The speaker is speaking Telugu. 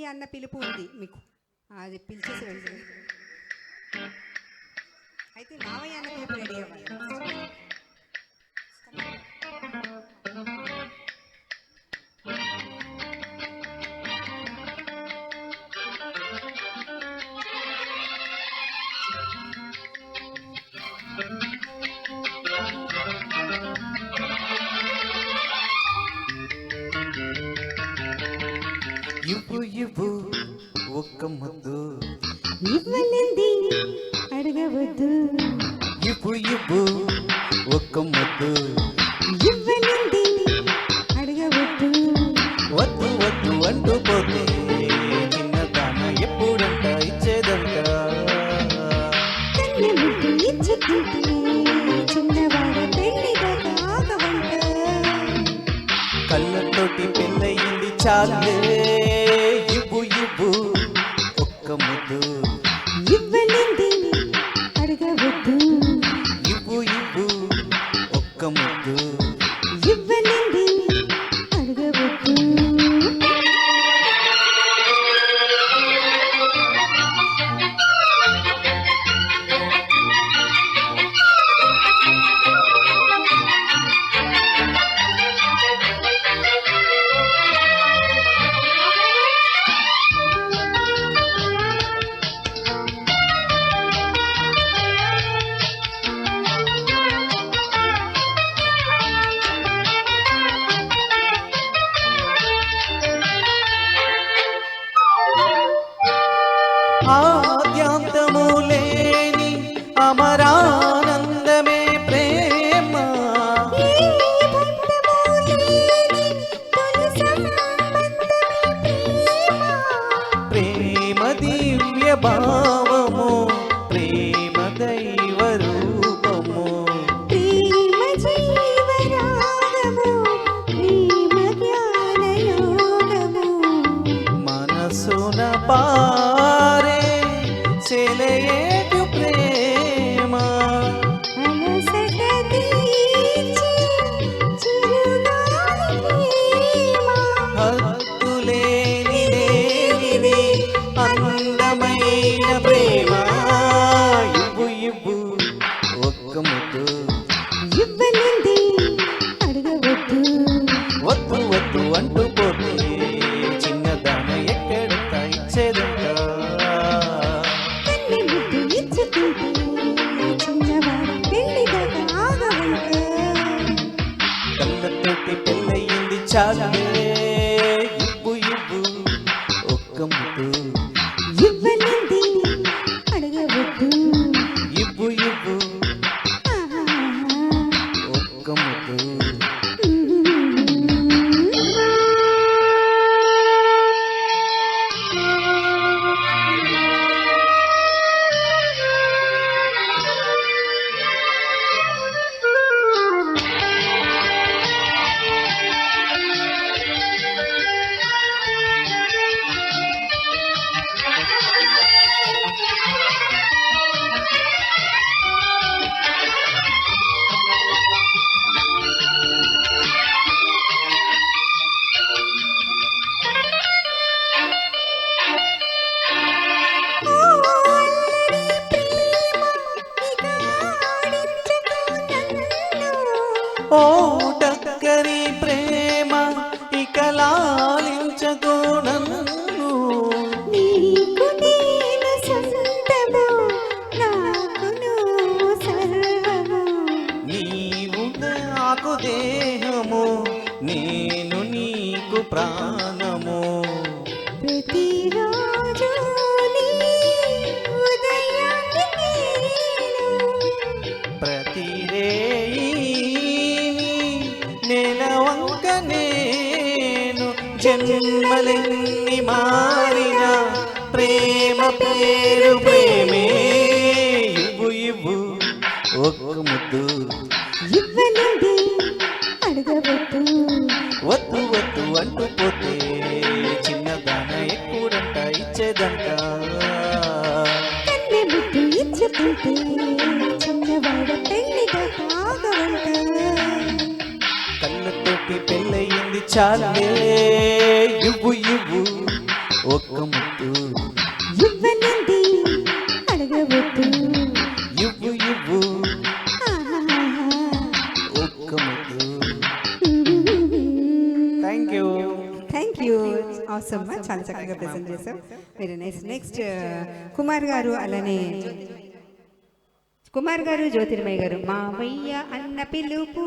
మావయ్య అన్న పిలుపు ఉంది మీకు, అది పిలిచేసి వెళ్ళి. అయితే మావయ్య అన్న పిలుపు రెడీ అవ్వాలి. ఇవ్వు ఇవ్వు ఒక్క ముద్దు, ఇవ్వలేంది అడగవద్దు, ఇవ్వు ఇవ్వు ఒక్క ముద్దు, ఇవ్వలేంది అడగవద్దు. వద్దు వద్దు అంటూ పోతే చిన్నదాన ఎప్పుడంట ఇచ్చేదంట. కన్నె ముద్దు ఇచ్చుకుంటే చిన్నవాడ పెళ్లిగా కాగవంట. కళ్ళతోటి పెళ్ళయింది చాలే, ఇవ్వు ఇవ్వు ఒక్క ముద్దు, ఇవ్వలేంది అడగవద్దు, ఇవ్వు ఇవ్వు ఒక్క ముద్దు. ఇవ్వలేంది అడగవద్దు. ఆద్యాంతము లేని అమరానందమే ప్రేమ, ప్రేమ దివ్య భావము, ప్రేమ దైవ రూపము, ప్రేమ జీవరాగము, ప్రేమ జ్ఞానయోగము. మనసున పారే చెలయేటు ప్రేమ, అలసట తీర్చి చిరుగాలి ప్రేమ. హద్దులేని లేనిది అందమైన ప్రేమ. ఇవ్వు ఇవ్వు ఒక్క ముద్దు, ఇవ్వలేంది అడగవద్దు, వద్దు వద్దు అంటూ పోతే చిన్నదాన ఎక్కడంత ఇచ్చేదంట. కన్నె ముద్దు ఇచ్చుకుంటే చిన్నవాడ పెళ్లిగా కాగవంట. కళ్ళతోటి పెళ్ళయింది చాలే, ఇవ్వు ఇవ్వు ఒక్క ముద్దు, ఇవ్వలేంది అడగవద్దు. ఇవ్వు ఇవ్వు ఆహా. ఒక్క ముద్దు. ఓ టక్కరి ప్రేమ ఇక లాలించకు నన్ను, నీకు నేను సొంతము, నాకు నువ్వు సర్వము. నీవు నాకు దేహము, నేను నీకు ప్రాణము. ప్రతిరోజు నీ ఉదయాన్ని నేను ప్రతి రేయి నెలవంక నేను, జన్మలెన్ని మారిన ప్రేమ పేరు ప్రేమే. ఇవ్వు ఇవ్వు ఒక్క ముద్దు, ఇవ్వలేంది అడగవద్దు, వద్దు వద్దు అంటూ పోతే చిన్నదాన ఎప్పుడంట ఇచ్చేదంట. కన్నె ముద్దు ఇచ్చుకుంటే చిన్నవాడ పెళ్లిగా కాగవంట. కళ్ళతోటి పెళ్ళయింది చాలే, ఇవ్వు ఇవ్వు ఒక్క ముద్దు ఇవ్వనింది అడగవద్దు. ఇవ్వు ఇవ్వు ఆహాహా. ఒక్క ముద్దు. Thank you. థ్యాంక్ యూ అవసరం చాలా చక్కగా ప్రెజెంట్ చేశాం. Very nice. నెక్స్ట్ కుమార్ గారు, అలానే కుమార్ గారు, జ్యోతిర్మయ్య గారు. మావయ్య అన్న పిలుపు